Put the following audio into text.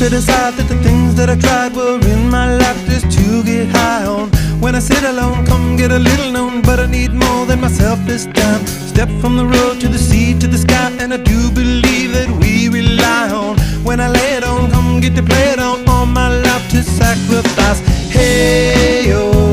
to decide that the things that I tried were in my life just to get high on. When I sit alone, come get a little known, but I need more than myself this time. Step from the road to the sea to the sky, and I do believe that we rely on. When I lay it on, come get to play it on, all my life to sacrifice. Hey, oh.